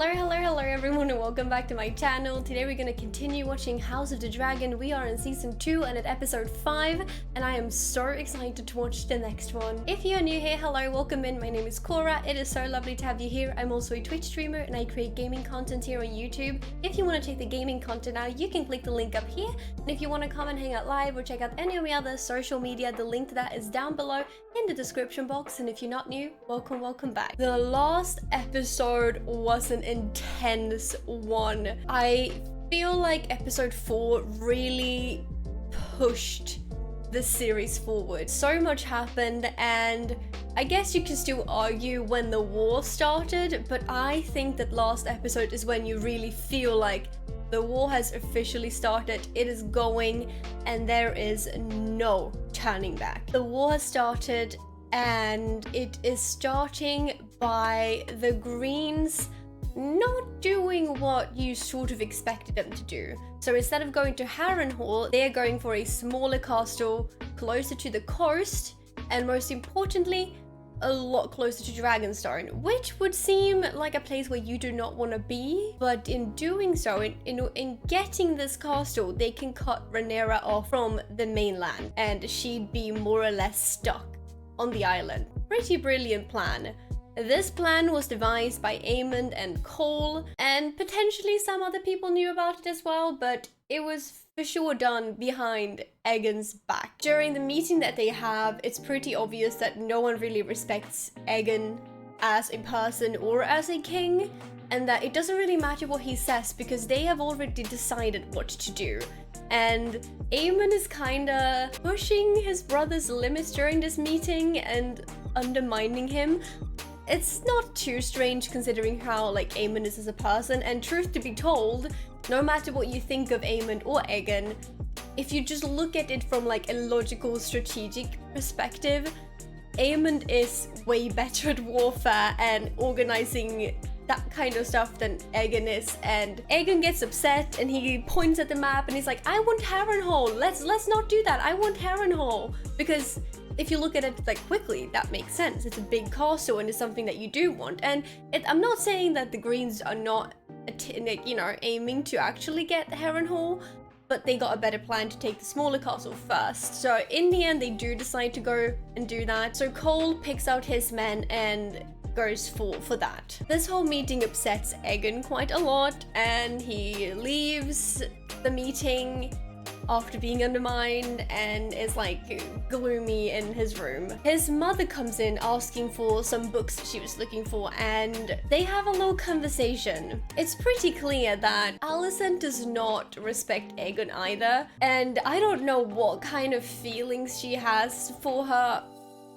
Hello everyone and welcome back to my channel. Today we're gonna continue watching House of the Dragon. We are in season 2 and at episode 5 and I am so excited to watch the next one. If you're new here, hello, welcome in. My name is Cora. It is so lovely to have you here. I'm also a Twitch streamer and I create gaming content here on YouTube. If you want to check the gaming content out, you can click the link up here. And if you want to come and hang out live or check out any of my other social media, the link to that is down below in the description box. And if you're not new, welcome back. The last episode was an intense one. I feel like episode 4 really pushed the series forward. So much happened, and I guess you can still argue when the war started, but I think that last episode is when you really feel like the war has officially started. It is going and there is no turning back. The war has started and it is starting by the Greens not doing what you sort of expected them to do. So instead of going to Harrenhal, they're going for a smaller castle closer to the coast, and most importantly, a lot closer to Dragonstone, which would seem like a place where you do not want to be. But in doing so, in getting this castle, they can cut Rhaenyra off from the mainland and she'd be more or less stuck on the island. Pretty brilliant plan. This plan was devised by Aemond and Cole, and potentially some other people knew about it as well, but it was for sure done behind Aegon's back. During the meeting that they have, it's pretty obvious that no one really respects Aegon as a person or as a king, and that it doesn't really matter what he says because they have already decided what to do. And Aemond is kinda pushing his brother's limits during this meeting and undermining him. It's not too strange considering how Aemond is as a person, and truth to be told, no matter what you think of Aemond or Aegon, if you just look at it from a logical strategic perspective, Aemond is way better at warfare and organizing that kind of stuff than Aegon is. And Aegon gets upset and he points at the map and he's like, I want Harrenhal, let's not do that, I want Harrenhal. Because if you look at it quickly, that makes sense. It's a big castle and it's something that you do want. And I'm not saying that the Greens are not aiming to actually get Harrenhal, but they got a better plan to take the smaller castle first. So in the end, they do decide to go and do that. So Cole picks out his men and goes for that. This whole meeting upsets Aegon quite a lot, and he leaves the meeting after being undermined and is gloomy in his room. His mother comes in asking for some books she was looking for, and they have a little conversation. It's pretty clear that Alicent does not respect Aegon either, and I don't know what kind of feelings she has for her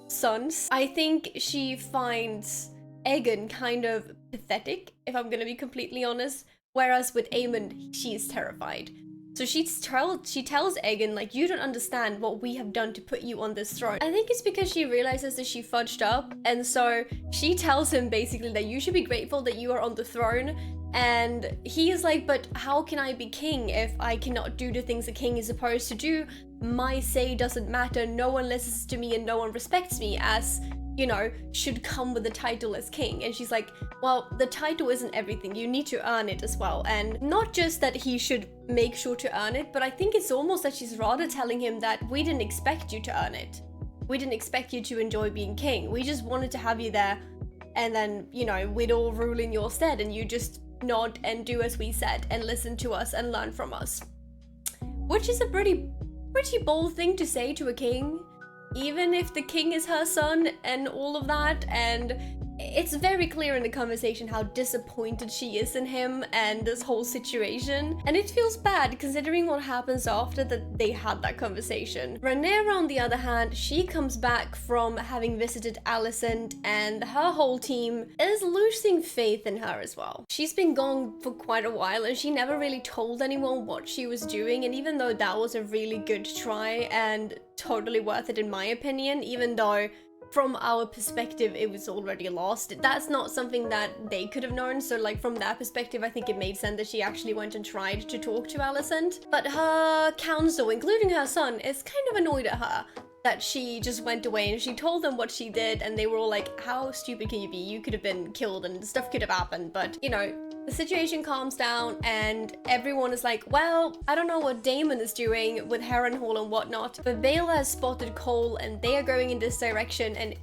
sons. I think she finds Aegon kind of pathetic, if I'm gonna be completely honest, whereas with Aemond, she is terrified. So she tells Aegon, you don't understand what we have done to put you on this throne. I think it's because she realizes that she fudged up, and so she tells him basically that you should be grateful that you are on the throne. And he is like, but how can I be king if I cannot do the things a king is supposed to do? My say doesn't matter, no one listens to me and no one respects me, as should come with the title as king. And she's like, well, the title isn't everything, you need to earn it as well. And not just that he should make sure to earn it, but I think it's almost that she's rather telling him that we didn't expect you to earn it. We didn't expect you to enjoy being king. We just wanted to have you there, and then, we'd all rule in your stead, and you just nod and do as we said and listen to us and learn from us. Which is a pretty bold thing to say to a king, even if the king is her son and all of that. And it's very clear in the conversation how disappointed she is in him and this whole situation. And it feels bad considering what happens after that they had that conversation. Rhaenyra, on the other hand, she comes back from having visited Alicent, and her whole team is losing faith in her as well. She's been gone for quite a while and she never really told anyone what she was doing. And even though that was a really good try and totally worth it in my opinion, even though from our perspective it was already lost, that's not something that they could have known. So from that perspective, I think it made sense that she actually went and tried to talk to Alicent. But her council, including her son, is kind of annoyed at her that she just went away and she told them what she did, and they were all like, how stupid can you be? You could have been killed and stuff could have happened. But, you know, the situation calms down and everyone is like, well, I don't know what Damon is doing with Harrenhal and whatnot, but Vale has spotted Cole and they are going in this direction, and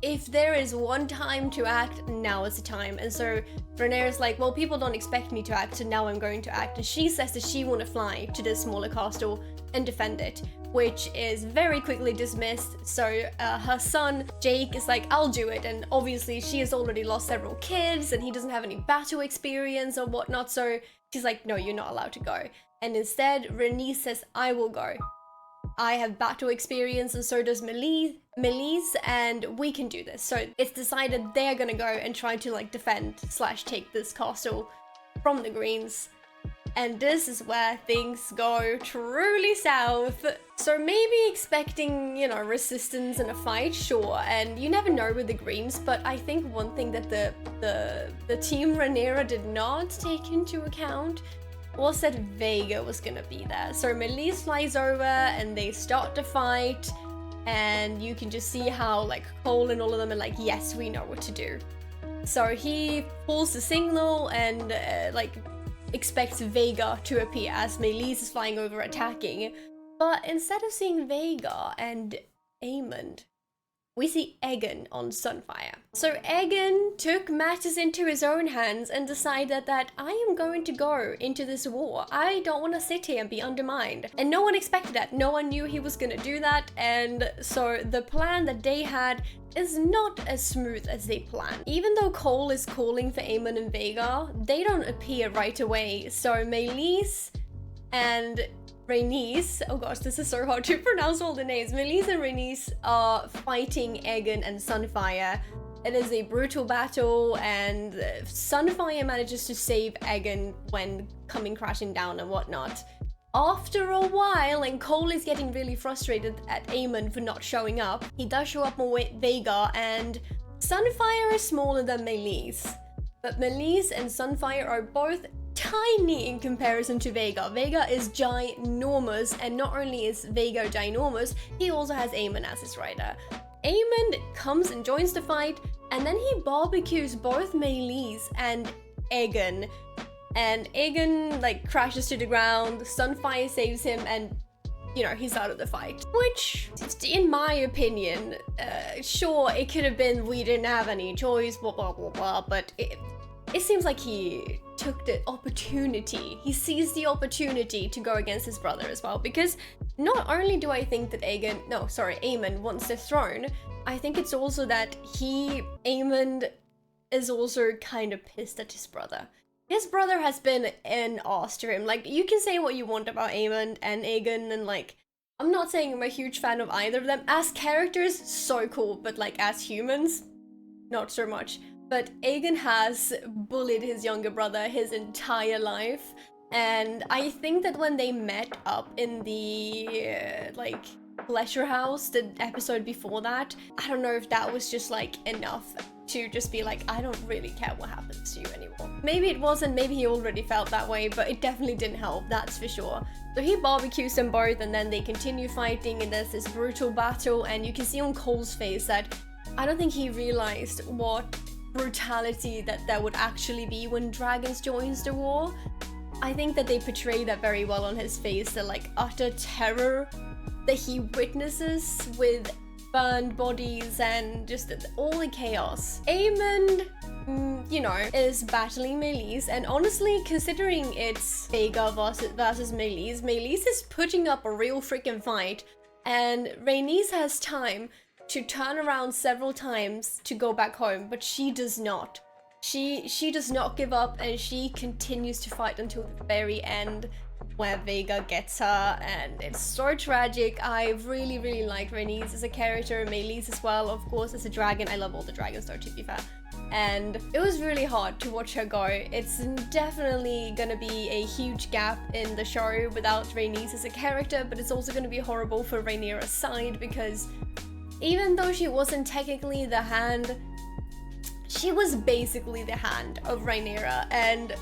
if there is one time to act, now is the time. And so Rhaenyra's like, well, people don't expect me to act, so now I'm going to act. And she says that she want to fly to this smaller castle and defend it, which is very quickly dismissed. So her son Jake is like, I'll do it, and obviously she has already lost several kids and he doesn't have any battle experience or whatnot, so she's like, no, you're not allowed to go. And instead Rhaenys says, I will go. I have battle experience and so does Meleys, and we can do this. So it's decided they're gonna go and try to like defend / take this castle from the Greens. And this is where things go truly south. So maybe expecting, you know, resistance and a fight, sure, and you never know with the Greens, but I think one thing that the team Rhaenyra did not take into account was that Vhagar was gonna be there. So Meleys flies over and they start to fight, and you can just see how like Cole and all of them are like, yes, we know what to do. So he pulls the signal and like expects Vhagar to appear as Meleys is flying over attacking. But instead of seeing Vhagar and Aemond, we see Aegon on Sunfire. So Aegon took matters into his own hands and decided that I am going to go into this war. I don't want to sit here and be undermined. And no one expected that. No one knew he was going to do that. And so the plan that they had is not as smooth as they planned. Even though Cole is calling for Aemond and Vhagar, they don't appear right away. So Meleys and Rhaenys, oh gosh, this is so hard to pronounce all the names. Meleys and Rhaenys are fighting Aegon and Sunfire. It is a brutal battle, and Sunfire manages to save Aegon when coming crashing down and whatnot. After a while, and Cole is getting really frustrated at Aemond for not showing up, he does show up more with Vhagar, and Sunfire is smaller than Meleys. But Meleys and Sunfire are both tiny in comparison to Vhagar. Vhagar is ginormous, and not only is Vhagar ginormous, he also has Aemond as his rider. Aemond comes and joins the fight, and then he barbecues both Meleys and Aegon. And Aegon like crashes to the ground, Sunfire saves him, and you know, he's out of the fight. Which, in my opinion, sure, it could have been we didn't have any choice, blah blah blah blah, but it seems like he took the opportunity. He seized the opportunity to go against his brother as well, because not only do I think that Aemond wants the throne, I think it's also that Aemond is also kind of pissed at his brother. His brother has been an ass to him. Like, you can say what you want about Aemond and Aegon, and like, I'm not saying I'm a huge fan of either of them. As characters, so cool, but like as humans, not so much. But Aegon has bullied his younger brother his entire life, and I think that when they met up in the like Pleasure House, the episode before that, I don't know if that was just like enough to just be like, I don't really care what happens to you anymore. Maybe it wasn't, maybe he already felt that way, but it definitely didn't help, that's for sure. So he barbecues them both, and then they continue fighting, and there's this brutal battle, and you can see on Cole's face that I don't think he realized what brutality that there would actually be when dragons joins the war. I think that they portray that very well on his face, the like utter terror that he witnesses with burned bodies and just all the chaos. Aemond, you know, is battling Meleys, and honestly, considering it's Vhagar versus Meleys, Meleys is putting up a real freaking fight, and Rhaenys has time to turn around several times to go back home, but she does not. She does not give up, and she continues to fight until the very end, where Vhagar gets her, and it's so tragic. I really, really like Rhaenys as a character, Meleys as well, of course, as a dragon. I love all the dragons though, to be fair. And it was really hard to watch her go. It's definitely gonna be a huge gap in the show without Rhaenys as a character, but it's also gonna be horrible for Rhaenyra's side, because even though she wasn't technically the hand, she was basically the hand of Rhaenyra, and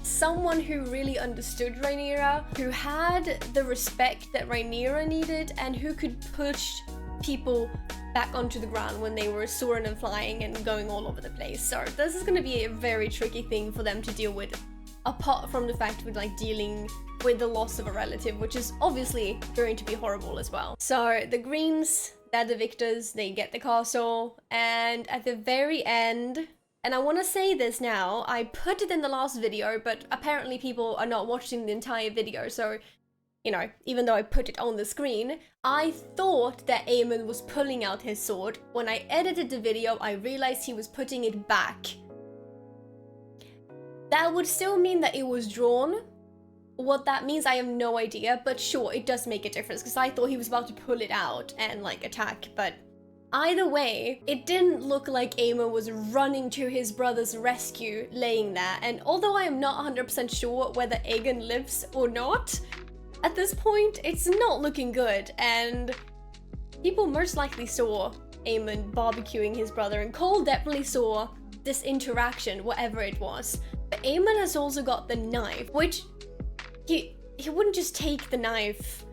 someone who really understood Rhaenyra, who had the respect that Rhaenyra needed, and who could push people back onto the ground when they were soaring and flying and going all over the place. So this is going to be a very tricky thing for them to deal with, apart from the fact of like dealing with the loss of a relative, which is obviously going to be horrible as well. So the Greens, they're the victors, they get the castle, and at the very end, and I want to say this now, I put it in the last video, but apparently people are not watching the entire video, so, you know, even though I put it on the screen, I thought that Aemon was pulling out his sword. When I edited the video, I realized he was putting it back. That would still mean that it was drawn. What that means, I have no idea, but sure, it does make a difference, because I thought he was about to pull it out and, like, attack, but either way, it didn't look like Aemon was running to his brother's rescue, laying there, and although I am not 100% sure whether Aegon lives or not, at this point, it's not looking good, and people most likely saw Aemon barbecuing his brother, and Cole definitely saw this interaction, whatever it was. But Aemon has also got the knife, which he wouldn't just take the knife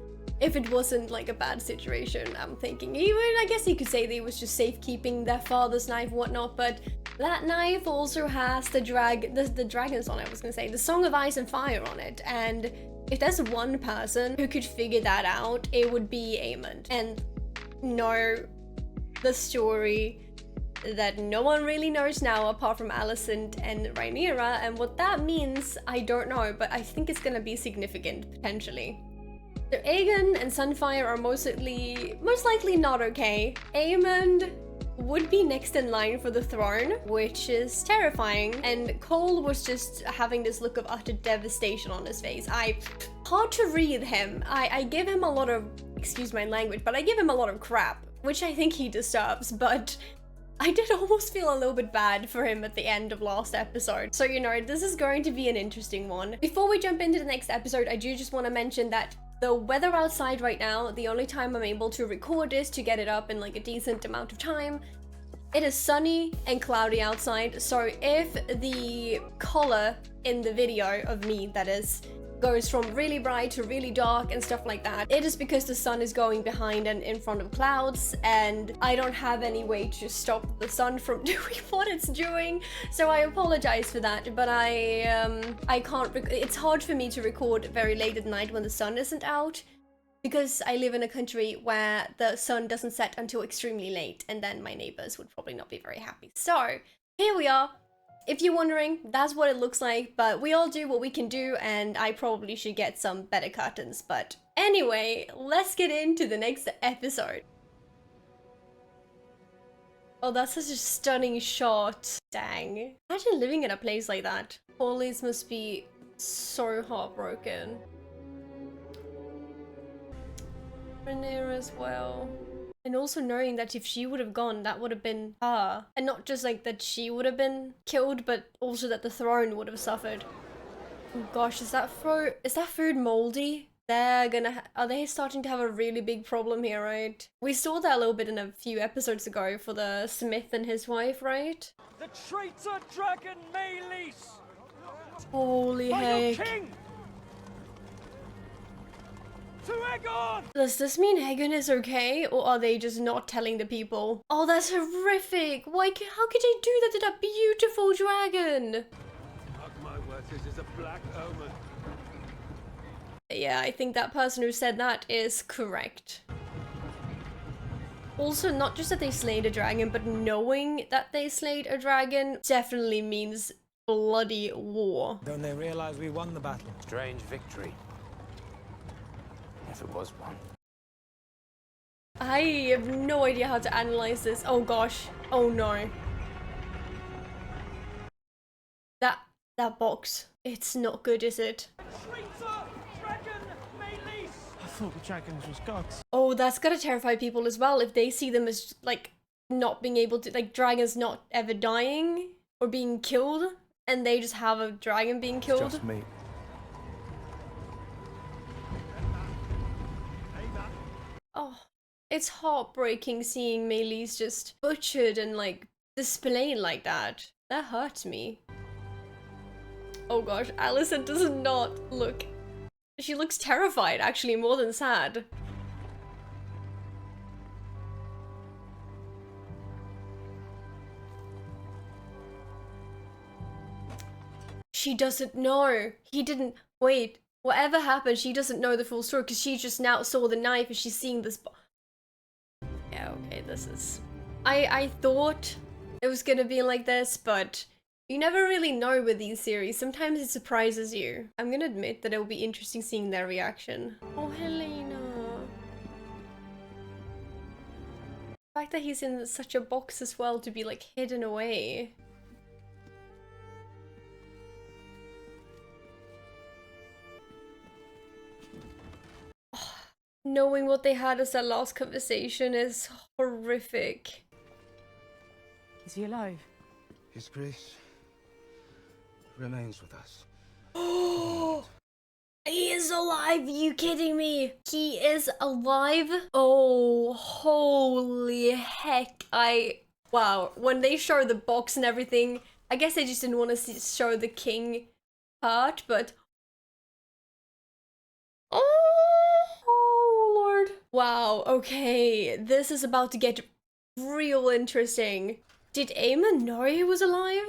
if it wasn't like a bad situation, I'm thinking. Even, I guess you could say that he was just safekeeping their father's knife and whatnot, but that knife also has the dragons on it, I was gonna say, the Song of Ice and Fire on it, and if there's one person who could figure that out, it would be Aemon. And know the story that no one really knows now apart from Alicent and Rhaenyra, and what that means, I don't know, but I think it's gonna be significant, potentially. So Aegon and Sunfire are most likely not okay. Aemon would be next in line for the throne, which is terrifying, and Cole was just having this look of utter devastation on his face. Hard to read him. I give him a lot of, excuse my language, but I give him a lot of crap, which I think he deserves, but I did almost feel a little bit bad for him at the end of last episode. So, you know, this is going to be an interesting one. Before we jump into the next episode, I do just want to mention that the weather outside right now, the only time I'm able to record this to get it up in like a decent amount of time, it is sunny and cloudy outside. So if the color in the video of me, that is, goes from really bright to really dark and stuff like that, it is because the sun is going behind and in front of clouds, and I don't have any way to stop the sun from doing what it's doing, so I apologize for that. But I can't, it's hard for me to record very late at night when the sun isn't out, because I live in a country where the sun doesn't set until extremely late, and then my neighbors would probably not be very happy. So here we are. If you're wondering, that's what it looks like, but we all do what we can do, and I probably should get some better curtains. But anyway, let's get into the next episode. Oh, that's such a stunning shot. Dang. Imagine living in a place like that. Paulies must be so heartbroken. Rhaenyra as well. And also knowing that if she would have gone, that would have been her. And not just like that she would have been killed, but also that the throne would have suffered. Oh gosh, is that food moldy? Are they starting to have a really big problem here, right? We saw that a little bit in a few episodes ago for the Smith and his wife, right? The traitor dragon Maylis! Holy heck. To Aegon! Does this mean Aegon is okay, or are they just not telling the people? Oh, that's horrific! How could they do that to that beautiful dragon? Mark my words, this is a black omen. Yeah, I think that person who said that is correct. Also, not just that they slayed a dragon, but knowing that they slayed a dragon definitely means bloody war. Don't they realize we won the battle? Strange victory. If it was one. I have no idea how to analyze this. Oh gosh. Oh no. That box. It's not good, is it? Traitor dragon Maylis! I thought the dragons was gods. Oh, that's gotta terrify people as well if they see them as like not being able to, like, dragons not ever dying or being killed, and they just have a dragon being killed. It's just me. Oh, it's heartbreaking seeing Maylis just butchered and like displayed like that. That hurts me. Oh gosh, Alicent does not look... She looks terrified, actually, more than sad. she doesn't know. He didn't. Wait. Whatever happened, she doesn't know the full story because she just now saw the knife and she's seeing this. Yeah, okay, this is. I thought it was gonna be like this, but you never really know with these series. Sometimes it surprises you. I'm gonna admit that it will be interesting seeing their reaction. Oh, Helena. The fact that he's in such a box as well to be like hidden away. Knowing what they had as their last conversation is horrific. Is he alive? His grace remains with us. Oh, he is alive! Are you kidding me? He is alive? Oh, holy heck. Wow. When they show the box and everything, I guess they just didn't want to show the king part, but... Oh, Lord. Wow, okay. This is about to get real interesting. Did Aemon know he was alive?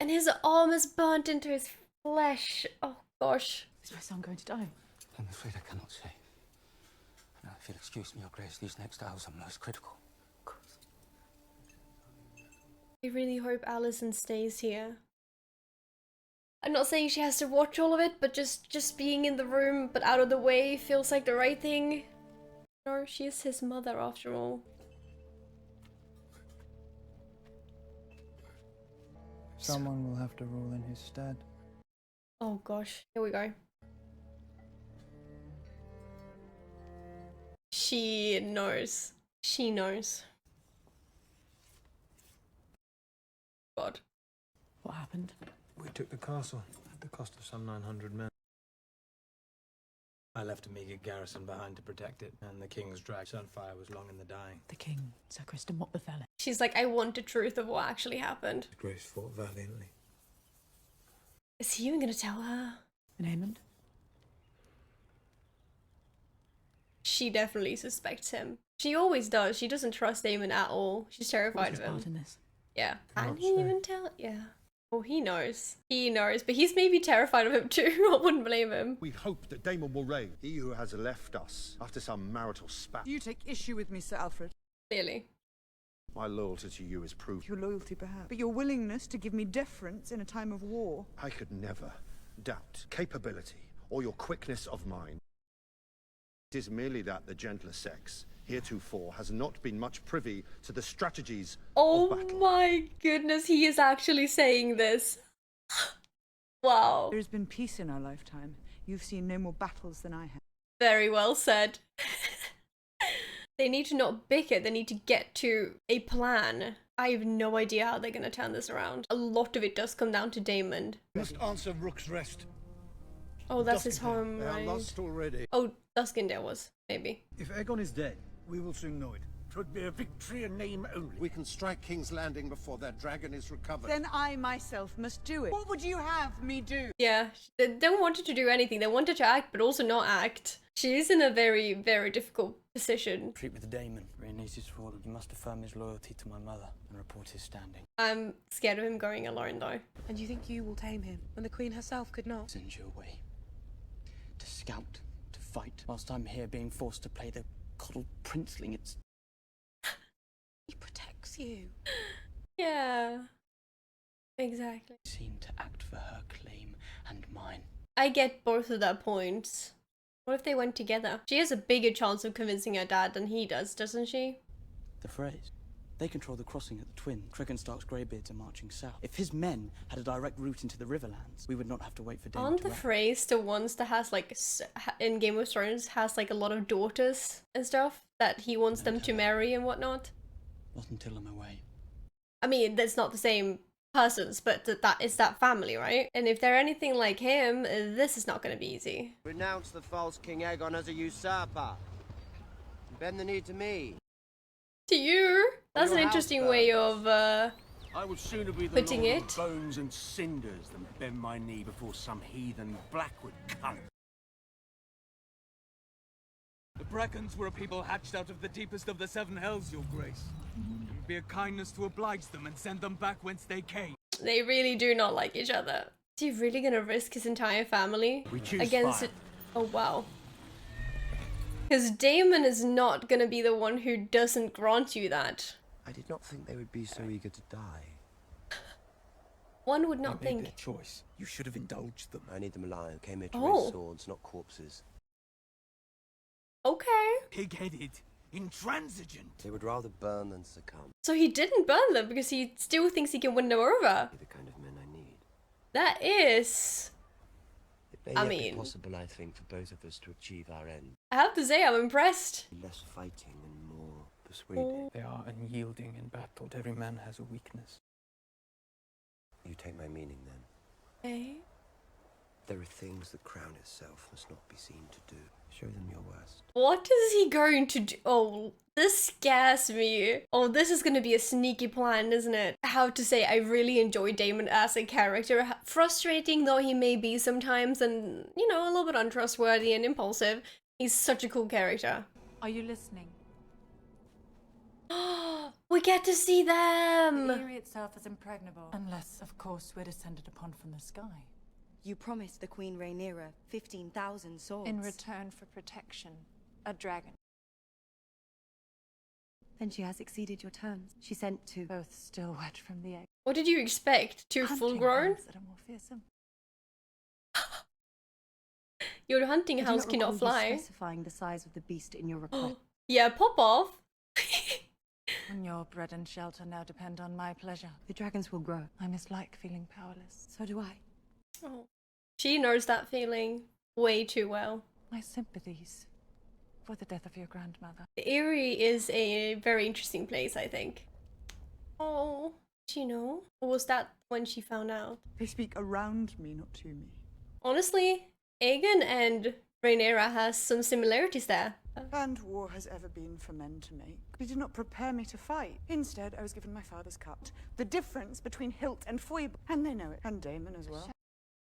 And his arm is burnt into his flesh. Oh, gosh. Is my son going to die? I'm afraid I cannot say. Now, if you'll excuse me, Your Grace, these next hours are most critical. Of course. I really hope Alicent stays here. I'm not saying she has to watch all of it, but just being in the room but out of the way feels like the right thing. No, she is his mother after all. Someone will have to rule in his stead. Oh gosh, here we go. She knows. She knows. God. What happened? We took the castle at the cost of some 900 men. I left a meagre garrison behind to protect it, and the king's drag sunfire was long in the dying. The king, Sir Kristen, what befell it? She's like, I want the truth of what actually happened. His grace fought valiantly. Is he even gonna tell her? And Aemond? She definitely suspects him. She always does. She doesn't trust Daemon at all. She's terrified What's of his him. part in this? Yeah. Cannot And he say. even tell? Yeah. Oh, he knows. He knows, but he's maybe terrified of him too. I wouldn't blame him. We hope that Damon will reign. He who has left us after some marital spat. You take issue with me, Sir Alfred. Clearly. My loyalty to you is proof. Your loyalty, perhaps. But your willingness to give me deference in a time of war. I could never doubt capability or your quickness of mind. It is merely that the gentler sex heretofore has not been much privy to the strategies Oh of battle. my goodness, he is actually saying this. Wow. There has been peace in our lifetime. You've seen no more battles than I have. Very well said. They need to not bicker, they need to get to a plan. I have no idea how they're gonna turn this around. A lot of it does come down to Daemon. Must answer Rook's Rest. Oh, that's his Duskendale. home, They are right? lost already. Oh, Duskendale was, maybe. If Aegon is dead, we will soon know it. 'Twould be a victory in name only. We can strike King's Landing before their dragon is recovered. Then I myself must do it. What would you have me do? Yeah, they don't want her to do anything. They want her to act, but also not act. She's in a very, very difficult position. Treat with the Damon. Rhaenys' sword. He must affirm his loyalty to my mother and report his standing. I'm scared of him going alone, though. And you think you will tame him when the Queen herself could not? Send you away. To scout, to fight, whilst I'm here being forced to play the coddled princeling. It's... He protects you. Yeah. Exactly. seen to act for her claim and mine. I get both of their points. What if they went together? She has a bigger chance of convincing her dad than he does, doesn't she? The phrase. They control the crossing at the Twin. Crickenstark's greybeards are marching south. If his men had a direct route into the Riverlands, we would not have to wait for Daemon Aren't to the act. phrase the ones that has like, in Game of Thrones, has like a lot of daughters and stuff that he wants them to marry and whatnot? Not until I'm away. I mean, that's not the same persons, but that is that family, right? And if they're anything like him, this is not going to be easy. Renounce the false King Aegon as a usurper. And bend the knee to me. To you? That's an interesting way of I would sooner be the putting lord it. of bones and cinders than bend my knee before some heathen Blackwood cunt. The Brackens were a people hatched out of the deepest of the seven hells, your grace. It would be a kindness to oblige them and send them back whence they came. They really do not like each other. Is he really gonna risk his entire family We choose against fire. it? Oh wow. Because Damon is not gonna be the one who doesn't grant you that. I did not think they would be so eager to die. One would not think. Their choice. You should have indulged them. I need them alive. Came here to Oh. raise swords, not corpses. Okay. Pig-headed, intransigent. They would rather burn than succumb. So he didn't burn them because he still thinks he can win them over. The kind of men I need. That is... It may I yet be mean... possible, I think, for both of us to achieve our end. I have to say, I'm impressed. Less fighting and more persuading. They are unyielding in battle. Every man has a weakness. You take my meaning then. Okay. There are things the crown itself must not be seen to do. Show them your worst. What is he going to do? Oh, this scares me. Oh, this is gonna be a sneaky plan, isn't it? I have to say, I really enjoy Damon as a character. Frustrating though he may be sometimes, and, you know, a little bit untrustworthy and impulsive, he's such a cool character. Are you listening? We get to see them! The Eyrie itself is impregnable. Unless, of course, we're descended upon from the sky. You promised the Queen Rhaenyra 15,000 swords. In return for protection, a dragon. Then she has exceeded your terms. She sent to... Both still wet from the egg. What did you expect? Two full-grown? That are more fearsome. Your hunting I do house not cannot recall you fly. specifying the size of the beast in your request. Yeah, pop off. And your bread and shelter now depend on my pleasure. The dragons will grow. I mislike feeling powerless. So do I. Oh. She knows that feeling way too well. My sympathies for the death of your grandmother. The Eyrie is a very interesting place, I think. Oh, did you know? Or was that when she found out? They speak around me, not to me. Honestly, Aegon and Rhaenyra has some similarities there. And war has ever been for men to make. They did not prepare me to fight. Instead, I was given my father's cut. The difference between hilt and foible. And they know it. And Damon as well.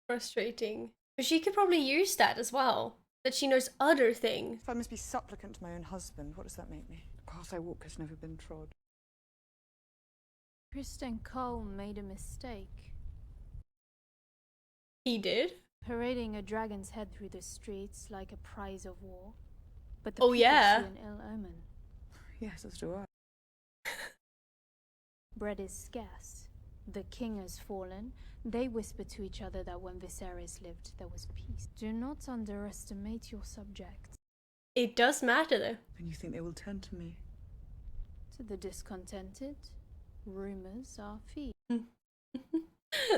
Frustrating. But she could probably use that as well. That she knows other things. If I must be supplicant to my own husband, what does that make me? The path I walk has never been trod. Kristen Cole made a mistake. He did? Parading a dragon's head through the streets like a prize of war. But the Oh, people yeah. see an ill omen. Yes, as do I. Bread is scarce. The king has fallen. They whisper to each other that when Viserys lived, there was peace. Do not underestimate your subjects. It does matter though. And you think they will turn to me? To the discontented, rumors are feed.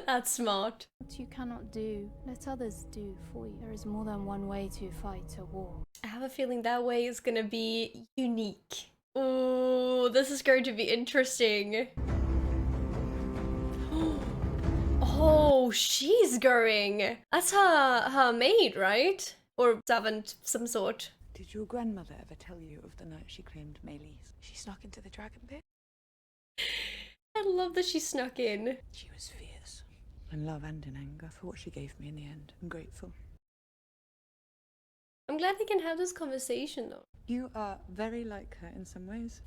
That's smart. What you cannot do, let others do for you. There is more than one way to fight a war. I have a feeling that way is gonna be unique. Ooh, this is going to be interesting. Oh, she's going. That's her maid, right? Or servant, some sort. Did your grandmother ever tell you of the night she claimed Melees? She snuck into the dragon pit. I love that she snuck in. She was fierce. In love and in anger for what she gave me in the end. I'm grateful. I'm glad they can have this conversation though. You are very like her in some ways.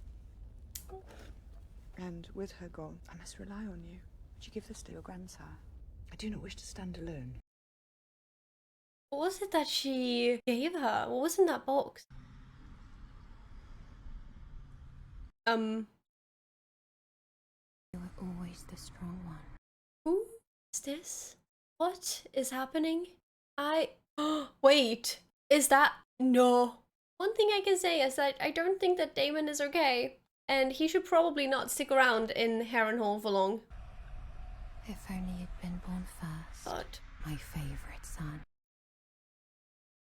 And with her gone, I must rely on you. Would you give this to your grandsire? I do not wish to stand alone. What was it that she gave her? What was in that box? You were always the strong one. Who is this? What is happening? Wait, is that... No. One thing I can say is that I don't think that Damon is okay. And he should probably not stick around in Harrenhal for long. If only you'd been born first. But... My favorite son.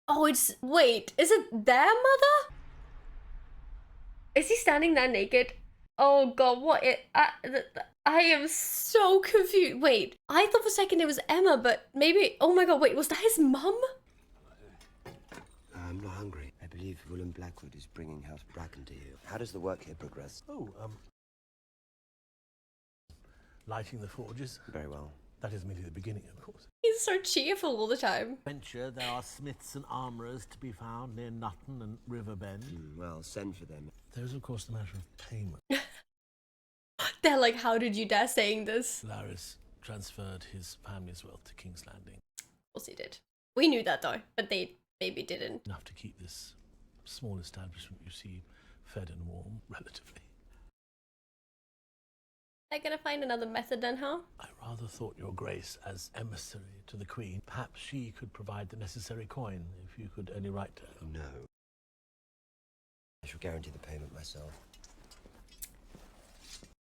Oh, it's... Wait, is it their mother? Is he standing there naked? Oh god, what I am so confused. Wait, I thought for a second it was Emma, but maybe... Oh my god, wait, was that his mum? I'm not hungry. I believe Willem Blackwood is bringing House Bracken to you. How does the work here progress? Oh, lighting the forges. Very well. That is merely the beginning, of course. He's so cheerful all the time. Venture, there are smiths and armourers to be found near Nutton and Riverbend. Well, send for them. There is, of course, the matter of payment. They're like, how did you dare saying this? Laris transferred his family's wealth to King's Landing. Of course he did. We knew that though, but they maybe didn't. Enough to keep this small establishment, you see, fed and warm, relatively. They're gonna find another method then, huh? I rather thought, Your Grace, as emissary to the Queen, perhaps she could provide the necessary coin, if you could only write to her. No. I shall guarantee the payment myself.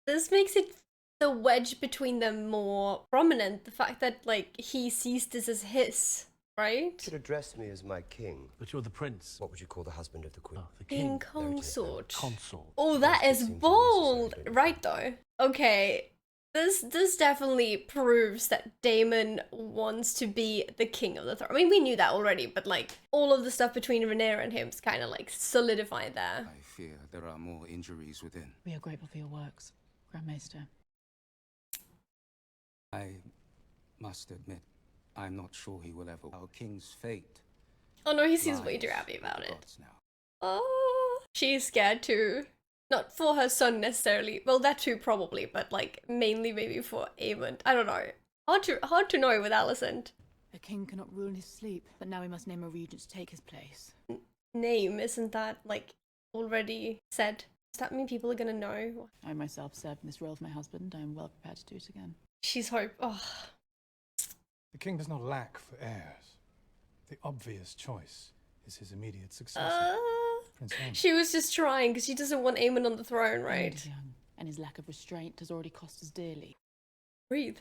This makes it the wedge between them more prominent. The fact that, like, he sees this as his, right? You should address me as my king. But you're the prince. What would you call the husband of the Queen? The King consort. Consort. Oh, that is bold! Right, though. Okay. This definitely proves that Daemon wants to be the king of the throne. I mean, we knew that already, but, like, all of the stuff between Rhaenyra and him is kind of, like, solidified there. I fear there are more injuries within. We are grateful for your works, Grand Maester. I must admit, I'm not sure he will ever. Our king's fate. Oh no, he seems way too happy about it. Oh, she's scared too. Not for her son necessarily. Well, that too probably, but like mainly maybe for Aemond. I don't know. Hard to know with Alicent. A king cannot rule in his sleep, but now we must name a regent to take his place. Name, isn't that like already said? Does that mean people are gonna know? I myself served in this role of my husband. I am well prepared to do it again. She's hope. Oh. The king does not lack for heirs. The obvious choice is his immediate successor, Prince Aemon. She was just trying because she doesn't want Aemon on the throne, right? He's young, and his lack of restraint has already cost us dearly. Breathe.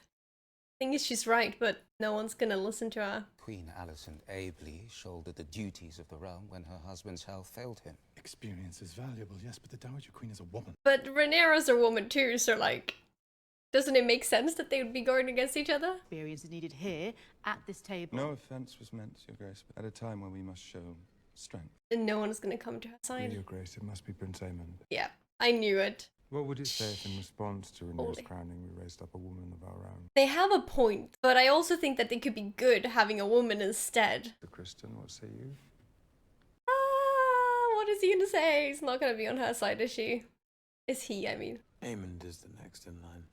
Thing is, she's right, but no one's gonna listen to her. Queen Alicent ably shouldered the duties of the realm when her husband's health failed him. Experience is valuable, yes, but the Dowager Queen is a woman. But Rhaenyra's a woman too, so like, doesn't it make sense that they would be going against each other? Experience is needed here, at this table. No offence was meant, Your Grace, but at a time when we must show strength. And no one is gonna come to her side. Your Grace, it must be Prince Aemon. Yeah, I knew it. What would you say if in response to Rhaenyra's crowning we raised up a woman of our own? They have a point, but I also think that they could be good having a woman instead. The Kristen, what say you? What is he gonna say? He's not gonna be on her side, is she? Is he, I mean. Aemond is the next in line.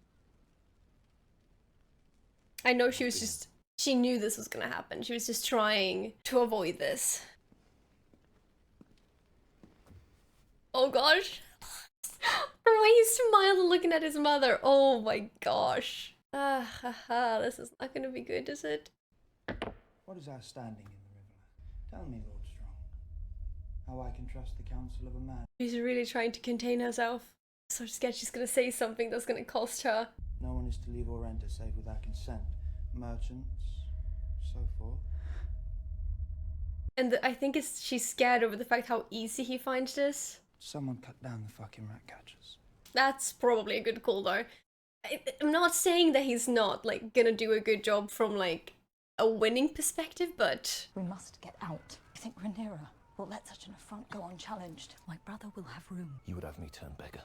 I know she was just... She knew this was gonna happen. She was just trying to avoid this. Oh gosh. The way he smiled looking at his mother. Oh my gosh. This is not gonna be good, is it? What is our standing in the Riverland? Tell me, Lord Strong, how I can trust the counsel of a man. She's really trying to contain herself. So scared she's gonna say something that's gonna cost her. No one is to leave or enter save with our consent. Merchants, so forth. And I think she's scared over the fact how easy he finds this. Someone cut down the fucking rat catchers. That's probably a good call though. I'm not saying that he's not like gonna do a good job from like a winning perspective, but... We must get out. I think Rhaenyra will let such an affront go unchallenged. My brother will have room. You would have me turn beggar.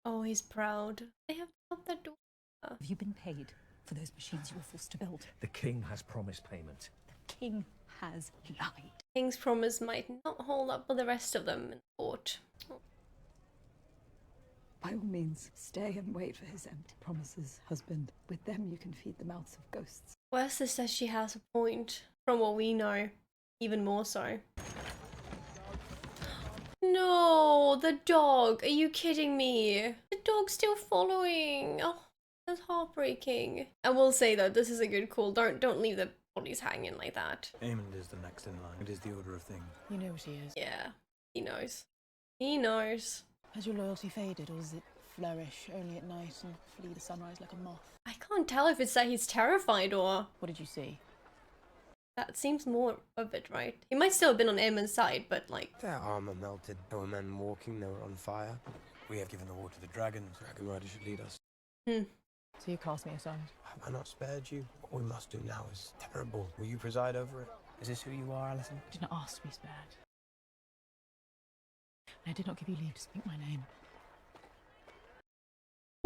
Oh, he's proud. They have to help their daughter. Have you been paid for those machines you were forced to build? The king has promised payment. The king has lied. King's promise might not hold up with the rest of them in court. Oh. By all means, stay and wait for his empty promises, husband. With them you can feed the mouths of ghosts. Westa says she has a point, from what we know, even more so. No, the dog. Are you kidding me? The dog's still following. Oh, that's heartbreaking. I will say though, this is a good call. Don't leave the bodies hanging like that. Aemond is the next in line. It is the order of things. You know what he is. Yeah, he knows. He knows. Has your loyalty faded, or does it flourish only at night and flee the sunrise like a moth? I can't tell if it's that he's terrified or... What did you see? That seems more of it, right? He might still have been on Aemon's side, but like... Their armor melted. There were men walking, they were on fire. We have given the war to the dragons. Dragon Rider should lead us. So you cast me aside? Have I not spared you? What we must do now is terrible. Will you preside over it? Is this who you are, Alison? I did not ask to be spared. And I did not give you leave to speak my name.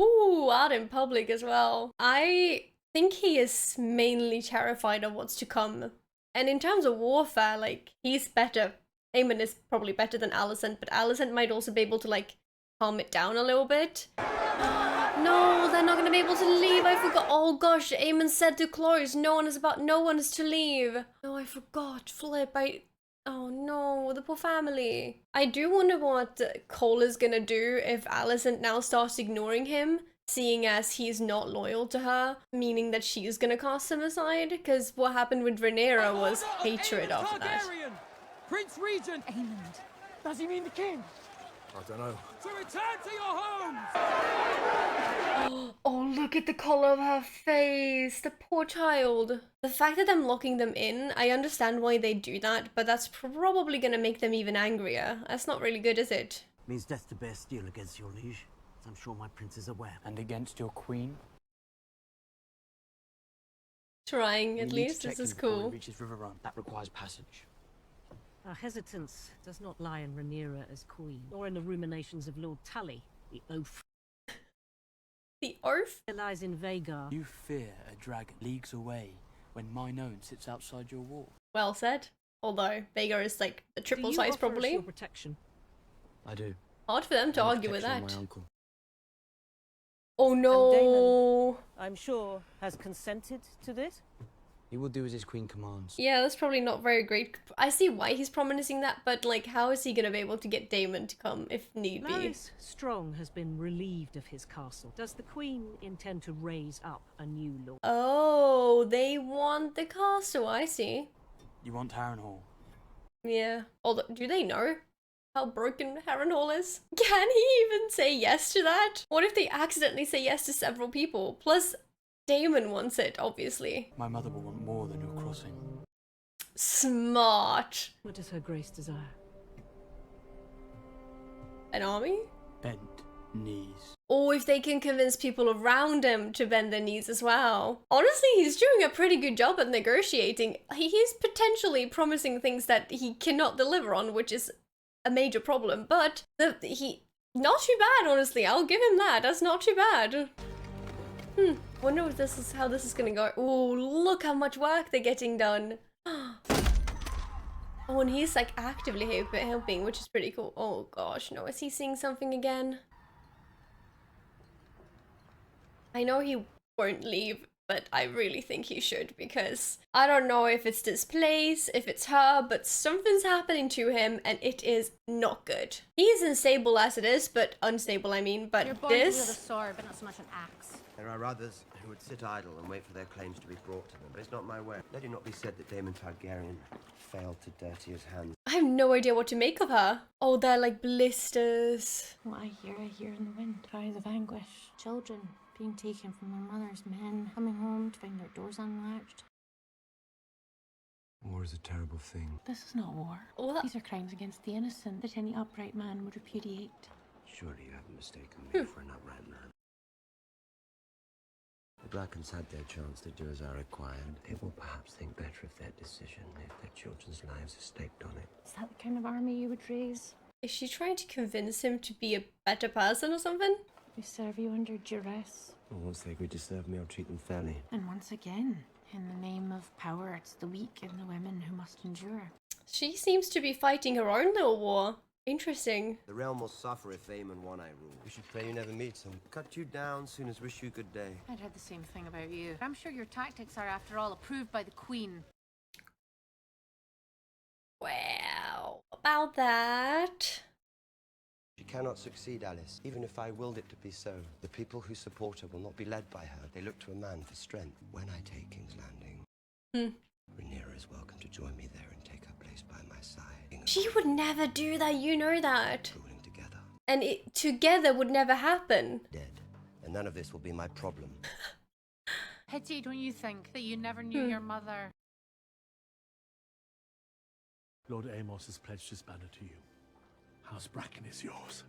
Ooh, out in public as well. I think he is mainly terrified of what's to come. And in terms of warfare, like, he's better. Aemon is probably better than Alicent, but Alicent might also be able to, like, calm it down a little bit. No, they're not gonna be able to leave. I forgot. Oh gosh, Aemon said to close. No one is to leave. No, I forgot. Flip. Oh no, the poor family. I do wonder what Cole is gonna do if Alicent now starts ignoring him, seeing as he's not loyal to her, meaning that she's gonna cast him aside. Because what happened with Rhaenyra was hatred after that. Prince Regent! Aemond. Does he mean the king? I don't know. To return to your homes! Oh, look at the color of her face. The poor child. The fact that I'm locking them in, I understand why they do that, but that's probably gonna make them even angrier. That's not really good, is it? Means death to bear steel against your liege, as I'm sure my prince is aware. And against your queen? Trying, at least. This is cool. Reaches River Run. That requires passage. Our hesitance does not lie in Rhaenyra as queen, nor in the ruminations of Lord Tully, the oaf. The oaf? It lies in Vhagar. You fear a dragon leagues away when mine own sits outside your wall. Well said. Although Vhagar is like the triple size probably. Your protection? I do. Hard for them to argue with that. My uncle. Oh no! Daemon, I'm sure, has consented to this? He will do as his queen commands. Yeah, that's probably not very great. I see why he's promising that, but like, how is he gonna be able to get Daemon to come if need be? Larys Strong has been relieved of his castle. Does the queen intend to raise up a new lord? Oh, they want the castle, I see. You want Harrenhal? Yeah. Although, do they know how broken Harrenhal is? Can he even say yes to that? What if they accidentally say yes to several people? Plus, Daemon wants it, obviously. My mother will want more than your crossing. Smart. What does her grace desire? An army? Bent knees. Or if they can convince people around him to bend their knees as well. Honestly, he's doing a pretty good job at negotiating. He's potentially promising things that he cannot deliver on, which is a major problem. But not too bad, honestly. I'll give him that. That's not too bad. Wonder if this is how this is gonna go. Oh, look how much work they're getting done. Oh, and he's like actively helping, which is pretty cool. Oh gosh, no, is he seeing something again? I know he won't leave, but I really think he should, because I don't know if it's this place, if it's her, but something's happening to him and it is not good. He's unstable as it is, but unstable I mean, but You're born with a this... sword, but not so much an axe. There are others who would sit idle and wait for their claims to be brought to them, but it's not my way. Let it not be said that Daemon Targaryen failed to dirty his hands. I have no idea what to make of her. Oh, they're like blisters. What I hear in the wind. Cries of anguish. Children being taken from their mothers, men coming home to find their doors unlatched. War is a terrible thing. This is not war. What? These are crimes against the innocent that any upright man would repudiate. Surely you haven't mistaken me for an upright man. The Brackens had their chance to do as I required. They will perhaps think better of their decision if their children's lives are staked on it. Is that the kind of army you would raise? Is she trying to convince him to be a better person or something? We serve you under duress. Well, once they agree to serve me, I'll treat them fairly. And once again, in the name of power, it's the weak and the women who must endure. She seems to be fighting her own little war. Interesting. The realm will suffer if Aemon one I rule. We should pray you never meet him. Cut you down soon as wish you good day. I'd heard the same thing about you. I'm sure your tactics are, after all, approved by the Queen. Well, about that... She cannot succeed, Alice, even if I willed it to be so. The people who support her will not be led by her. They look to a man for strength. When I take King's Landing, Rhaenyra is welcome to join me there and take her place by my side. She would never do that, you know that. Ruling together. And it together would never happen. Dead. And none of this will be my problem. Pity, don't you think, that you never knew your mother? Lord Amos has pledged his banner to you. House Bracken is yours.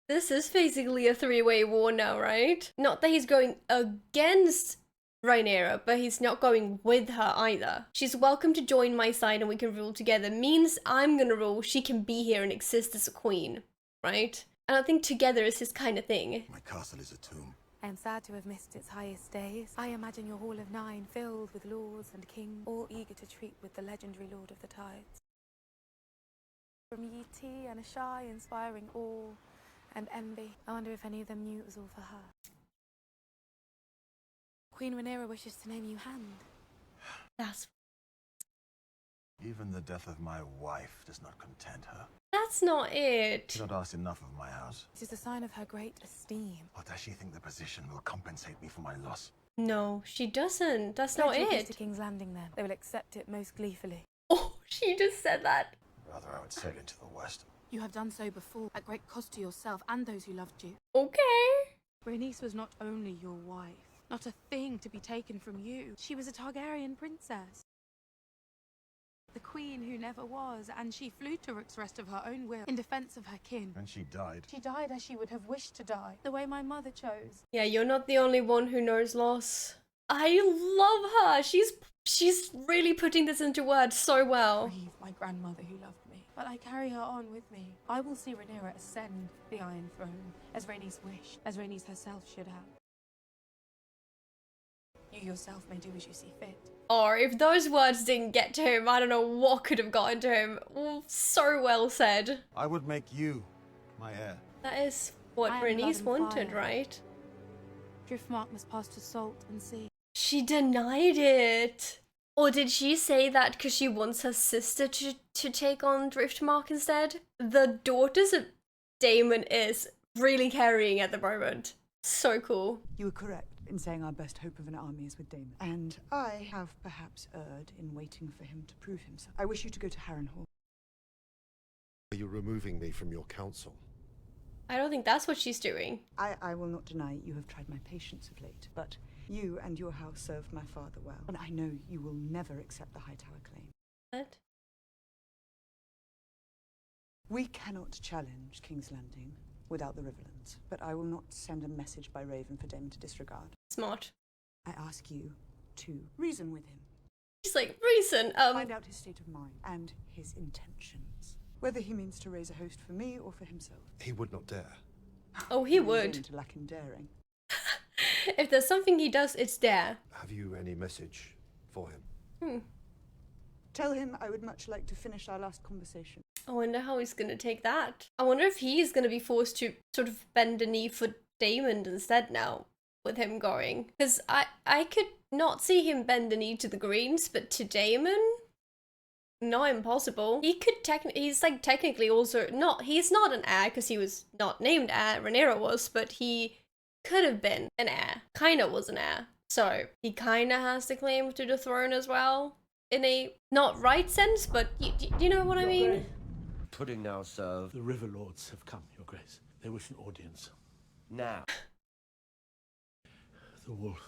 This is basically a three-way war now, right? Not that he's going against Rhaenyra, but he's not going with her either. She's welcome to join my side and we can rule together. Means I'm gonna rule, she can be here and exist as a queen, right? And I think together is his kind of thing. My castle is a tomb. I am sad to have missed its highest days. I imagine your Hall of Nine filled with lords and kings, all eager to treat with the legendary Lord of the Tides. From Yi Ti and a shy, inspiring awe, and envy. I wonder if any of them knew it was all for her. Queen Rhaenyra wishes to name you Hand. That's Even the death of my wife does not content her. That's not it. She not asked enough of my house. It is a sign of her great esteem. Or does she think the position will compensate me for my loss? No, she doesn't. That's not Take it. to King's Landing then. They will accept it most gleefully. Oh, she just said that. Rather, I would sail into the west. You have done so before, at great cost to yourself and those who loved you. Okay. Rhaenys was not only your wife, not a thing to be taken from you. She was a Targaryen princess. The queen who never was, and she flew to Rook's of her own will in defense of her kin. And she died. She died as she would have wished to die, the way my mother chose. Yeah, you're not the only one who knows loss. I love her. She's really putting this into words so well. Grieve my grandmother who loved me, but I carry her on with me. I will see Rhaenyra ascend the Iron Throne, as Rhaenys wished, as Rhaenys herself should have. You yourself may do as you see fit. Or if those words didn't get to him, I don't know what could have gotten to him. So well said. I would make you my heir. That is what I am Rhaenys blood and wanted, fire. right? Driftmark must pass to salt and sea. She denied it. Or did she say that because she wants her sister to take on Driftmark instead? The daughters of Daemon is really carrying at the moment. So cool. You were correct in saying our best hope of an army is with Daemon. And I have perhaps erred in waiting for him to prove himself. I wish you to go to Harrenhal. Are you removing me from your council? I don't think that's what she's doing. I will not deny you have tried my patience of late, but you and your house served my father well, and I know you will never accept the Hightower claim. What? We cannot challenge King's Landing without the Riverlands, but I will not send a message by Raven for Daemon to disregard. Smart. I ask you to reason with him. She's like, reason, Find out his state of mind and his intentions. Whether he means to raise a host for me or for himself. He would not dare. Oh, he No would. reason to lack in daring. If there's something he does, it's dare. Have you any message for him? Tell him I would much like to finish our last conversation. I wonder how he's gonna take that. I wonder if he's gonna be forced to sort of bend a knee for Daemon instead now, with him going. Because I could not see him bend a knee to the Greens, but to Daemon? Not impossible. He could he's like technically also he's not an heir because he was not named heir, Rhaenyra was, but he could have been an heir. Kinda was an heir. So he kinda has the claim to the throne as well. In a not right sense, but you know what I mean? Pudding now served. The River Lords have come, Your Grace. They wish an audience. Now. The wolf.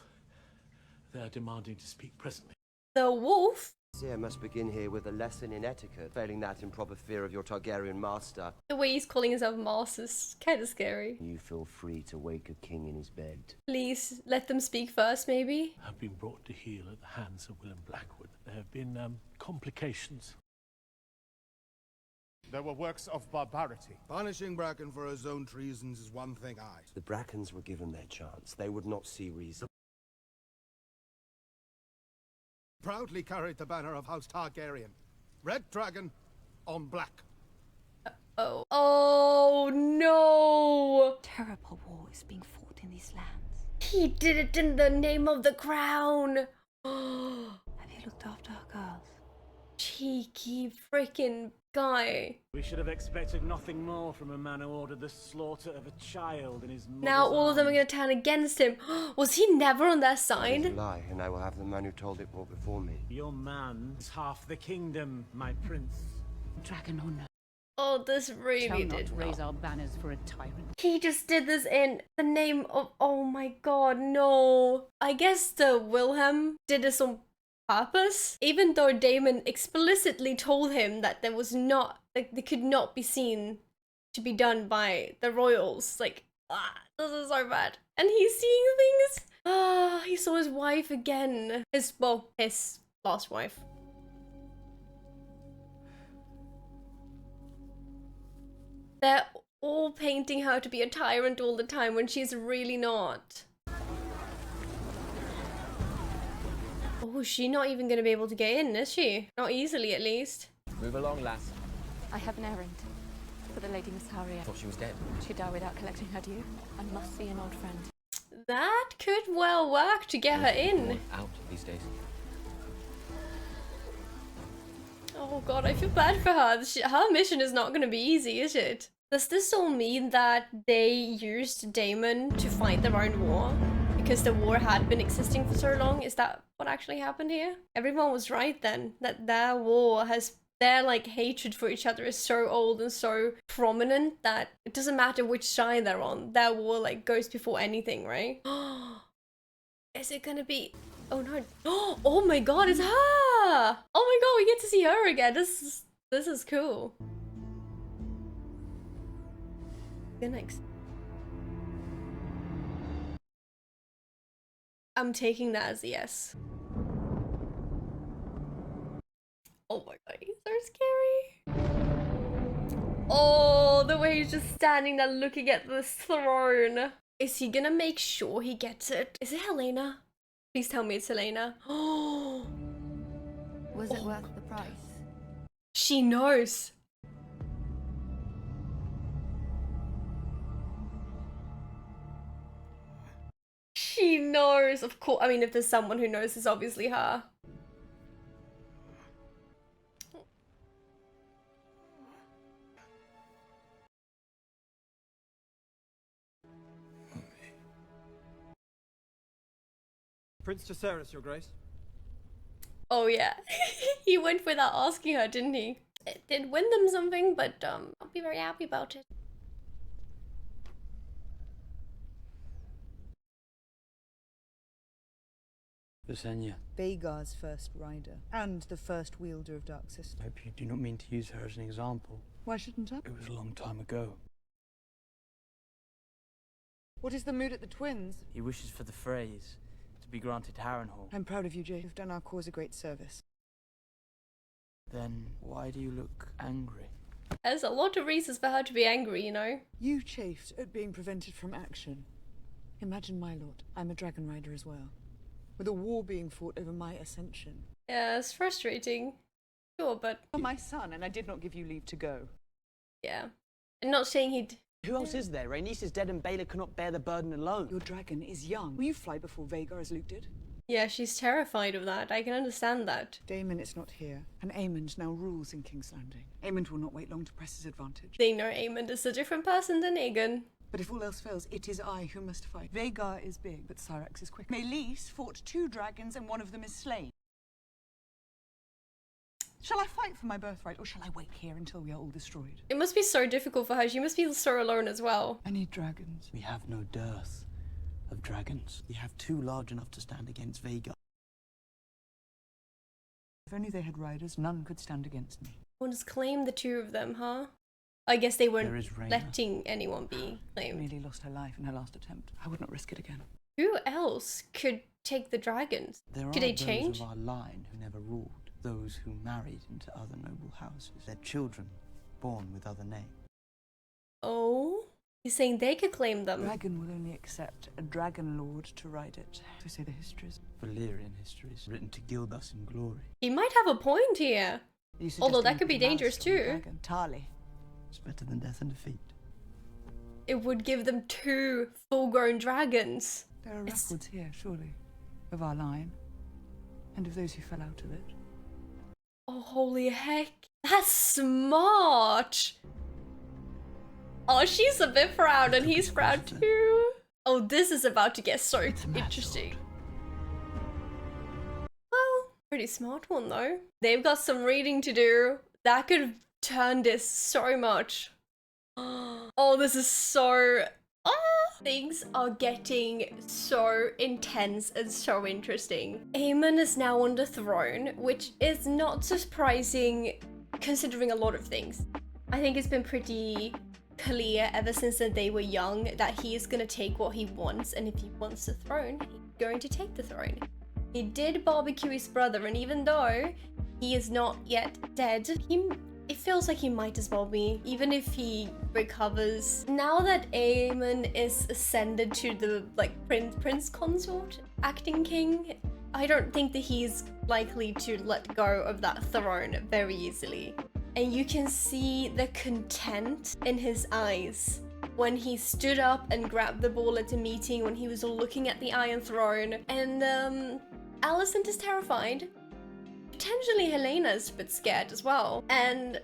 They are demanding to speak presently. The wolf? Seer must begin here with a lesson in etiquette, failing that in proper fear of your Targaryen master. The way he's calling himself master is kind of scary. You feel free to wake a king in his bed. Please let them speak first, maybe? Have been brought to heel at the hands of Willem Blackwood. There have been complications. There were works of barbarity. Punishing Bracken for his own treasons is one thing The Brackens were given their chance. They would not see reason. proudly carried the banner of House Targaryen. Red dragon on black. Oh no! Terrible war is being fought in these lands. He did it in the name of the crown! Have you looked after our girls? Cheeky freaking guy. We should have expected nothing more from a man who ordered the slaughter of a child in his mother's Now all of them are arms. gonna turn against him. Was he never on their It is a side? lie, and I will have the man who told it brought before me. Your man is half the kingdom, my prince. Dragon honor. Oh, this really Shall not did raise not. our banners for a tyrant. He just did this in the name of, oh my god, no. I guess the Wilhelm did this on purpose, even though Daemon explicitly told him that there was not, like, they could not be seen to be done by the royals. Like, this is so bad. And he's seeing things. He saw his wife again. His last wife. They're all painting her to be a tyrant all the time when she's really not. Oh, she's not even gonna be able to get in, is she? Not easily, at least. Move along, lass. I have an errand. for the Lady Missaria. Thought she was dead. She'd die without collecting her due. I must see an old friend. That could well work to get her in. Out these days. Oh god, I feel bad for her. Her mission is not going to be easy, is it? Does this all mean that they used Daemon to fight their own war? Because the war had been existing for so long? Is that what actually happened here? Everyone was right then, that their war has... Their like hatred for each other is so old and so prominent that it doesn't matter which side they're on. Their war like goes before anything, right? Is it gonna be... Oh no. Oh my god, it's her! Oh my god, we get to see her again. This is cool. The next. I'm taking that as a yes. Oh my god, he's so scary. Oh, the way he's just standing there looking at this throne. Is he gonna make sure he gets it? Is it Helena? Please tell me it's Helena. Oh. Was it worth the price? She knows. She knows, of course. I mean, if there's someone who knows, it's obviously her. Prince Jacaerys, Your Grace. Oh yeah, he went without asking her, didn't he? It did win them something, but I'll be very happy about it. Visenya, Vhagar's first rider, and the first wielder of Dark System. I hope you do not mean to use her as an example. Why shouldn't I? It was a long time ago. What is the mood at the Twins? He wishes for the phrase to be granted Harrenhal. I'm proud of you, Jay. You've done our cause a great service. Then why do you look angry? There's a lot of reasons for her to be angry, you know? You chafed at being prevented from action. Imagine, my lord, I'm a dragon rider as well, with a war being fought over my ascension. Yeah, it's frustrating. Sure, but... You're my son, and I did not give you leave to go. Yeah. I'm not saying he'd... Who else is there? Rhaenys is dead and Baelor cannot bear the burden alone. Your dragon is young. Will you fly before Vhagar as Luke did? Yeah, she's terrified of that. I can understand that. Daemon is not here, and Aemond now rules in King's Landing. Aemond will not wait long to press his advantage. They know Aemond is a different person than Aegon. But if all else fails, it is I who must fight. Vhagar is big, but Syrax is quick. Meleys fought 2 dragons, and one of them is slain. Shall I fight for my birthright, or shall I wait here until we are all destroyed? It must be so difficult for her. She must feel so alone as well. I need dragons. We have no dearth of dragons. We have 2 large enough to stand against Vhagar. If only they had riders, none could stand against me. One just claim the 2 of them, huh? I guess they weren't Rhaena. letting anyone be claimed. Really lost her life in her last attempt. I would not risk it again. Who else could take the dragons? Could they change? Those of our line who never ruled. Those who married into other noble houses. Their children born with other names. Oh? He's saying they could claim them. Dragon will only accept a dragon lord to ride it. So say the histories. Valyrian histories written to gild us in glory. He might have a point here. Although that could be dangerous too. Tarly. It's better than death and defeat. It would give them 2 full-grown dragons. There are records here, surely, of our line, and of those who fell out of it. Oh, holy heck. That's smart. Oh, she's a bit proud and he's proud too. Oh, this is about to get so interesting. Well, pretty smart one though. They've got some reading to do. That could turn this so much. Oh, this is so... Things are getting so intense and so interesting. Aemon is now on the throne, which is not surprising considering a lot of things. I think it's been pretty clear ever since that they were young that he is going to take what he wants, and if he wants the throne, he's going to take the throne. He did barbecue his brother, and even though he is not yet dead, it feels like he might as well be, even if he recovers. Now that Aemon is ascended to the prince consort, acting king, I don't think that he's likely to let go of that throne very easily. and you can see the content in his eyes when he stood up and grabbed the ball at the meeting, when he was looking at the Iron Throne. And Alicent is terrified. Potentially Helena's a bit scared as well. And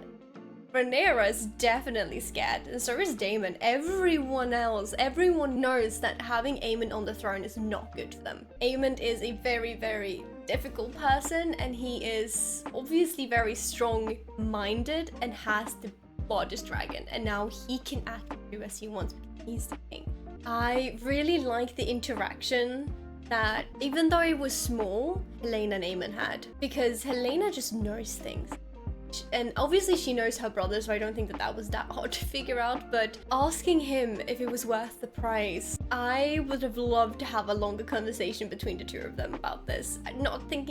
Rhaenyra is definitely scared, and so is Daemon. Everyone knows that having Aemon on the throne is not good for them. Aemon is a very, very difficult person, and he is obviously very strong-minded and has the largest dragon, and now he can act and do as he wants because he's the king. I really like the interaction that, even though it was small, Helaena and Aemon had, because Helaena just knows things. And obviously she knows her brother, so I don't think that that was that hard to figure out, but asking him if it was worth the price, I would have loved to have a longer conversation between the two of them about this. I don't think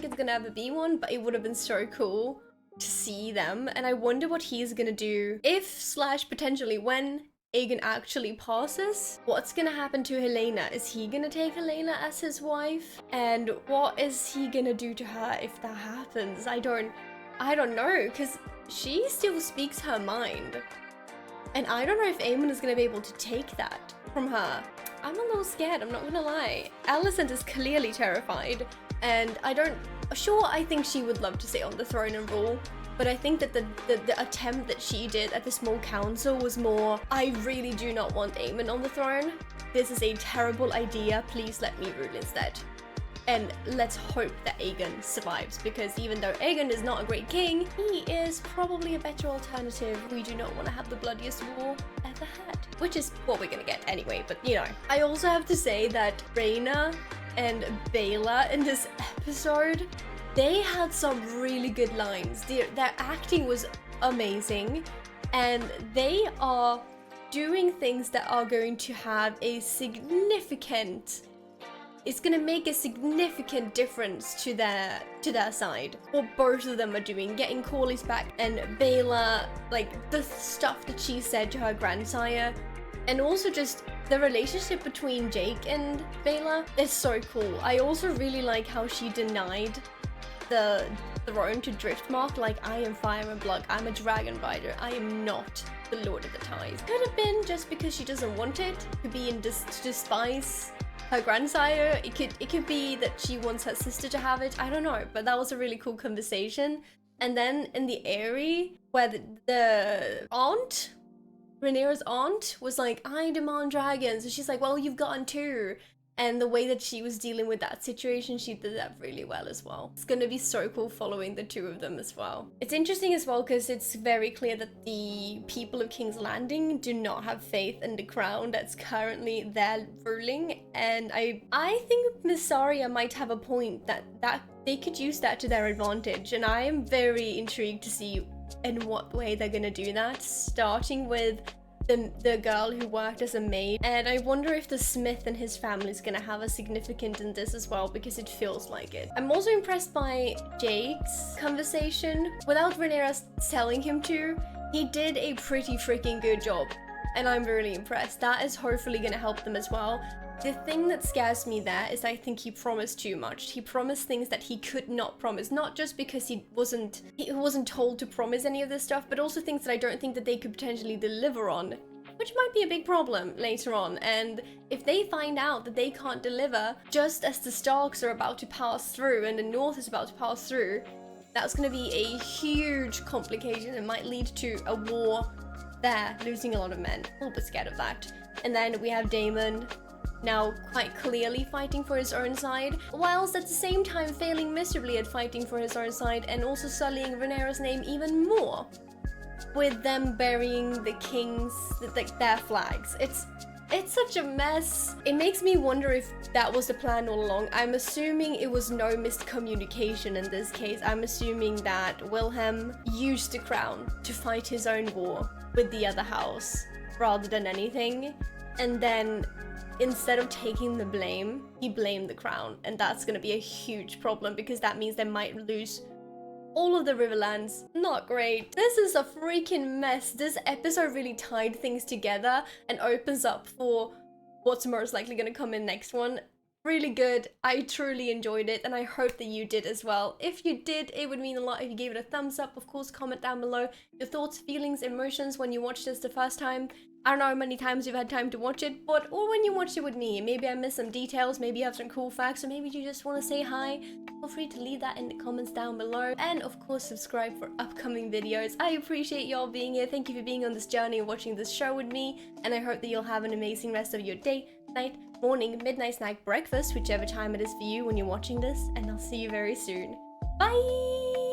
it's gonna ever be one, but it would have been so cool to see them, and I wonder what he's gonna do if / potentially when Aegon actually passes. What's gonna happen to Helaena? Is he gonna take Helaena as his wife? And what is he gonna do to her if that happens? I don't know, because she still speaks her mind. And I don't know if Aemon is going to be able to take that from her. I'm a little scared, I'm not going to lie. Alicent is clearly terrified, and I think she would love to sit on the throne and rule, but I think that the attempt that she did at the small council was more, I really do not want Aemon on the throne. This is a terrible idea, please let me rule instead. And let's hope that Aegon survives, because even though Aegon is not a great king, he is probably a better alternative. We do not want to have the bloodiest war ever had, which is what we're gonna get anyway, but you know. I also have to say that Rhaena and Baela in this episode, they had some really good lines. Their acting was amazing, and they are doing things that are going to have a significant... It's gonna make a significant difference to their side. What both of them are doing, getting Corlys back, and Baela, like the stuff that she said to her grandsire, and also just the relationship between Jake and Baela is so cool. I also really like how she denied the throne to Driftmark, like, I am fire and blood, I'm a dragon rider, I am not the Lord of the Ties. Could have been just because she doesn't want it, could be to despise her grandsire, it could be that she wants her sister to have it, I don't know, but that was a really cool conversation. And then in the Eyrie, where the aunt, Rhaenyra's aunt, was like, I demand dragons, and she's like, well, you've gotten 2. And the way that she was dealing with that situation, she did that really well as well. It's gonna be so cool following the 2 of them as well. It's interesting as well because it's very clear that the people of King's Landing do not have faith in the crown that's currently there ruling. And I think Miss Arya might have a point that they could use that to their advantage. And I am very intrigued to see in what way they're gonna do that, starting with the girl who worked as a maid, and I wonder if the Smith and his family is gonna have a significance in this as well, because it feels like it. I'm also impressed by Jake's conversation. Without Rhaenyra telling him to, he did a pretty freaking good job, and I'm really impressed. That is hopefully gonna help them as well. The thing that scares me there is I think he promised too much. He promised things that he could not promise, not just because he wasn't told to promise any of this stuff, but also things that I don't think that they could potentially deliver on, which might be a big problem later on. And if they find out that they can't deliver just as the Starks are about to pass through and the North is about to pass through, that's going to be a huge complication and might lead to a war there, losing a lot of men. A little bit scared of that. And then we have Daemon, now quite clearly fighting for his own side, whilst at the same time failing miserably at fighting for his own side, and also sullying Rhaenyra's name even more with them burying the kings, their flags. It's such a mess. It makes me wonder if that was the plan all along. I'm assuming it was no miscommunication in this case. I'm assuming that Wilhelm used the crown to fight his own war with the other house rather than anything, and then instead of taking the blame, he blamed the crown, and that's going to be a huge problem because that means they might lose all of the Riverlands. Not great. This is a freaking mess. This episode really tied things together and opens up for what's most likely going to come in next one. Really good. I truly enjoyed it and I hope that you did as well. If you did, it would mean a lot if you gave it a thumbs up. Of course, comment down below your thoughts, feelings, emotions when you watched this the first time. I don't know how many times you've had time to watch it, or when you watched it with me. Maybe I missed some details, maybe you have some cool facts, or maybe you just want to say hi. Feel free to leave that in the comments down below. And of course, subscribe for upcoming videos. I appreciate y'all being here. Thank you for being on this journey and watching this show with me. And I hope that you'll have an amazing rest of your day, night, morning, midnight snack, breakfast, whichever time it is for you when you're watching this. And I'll see you very soon. Bye!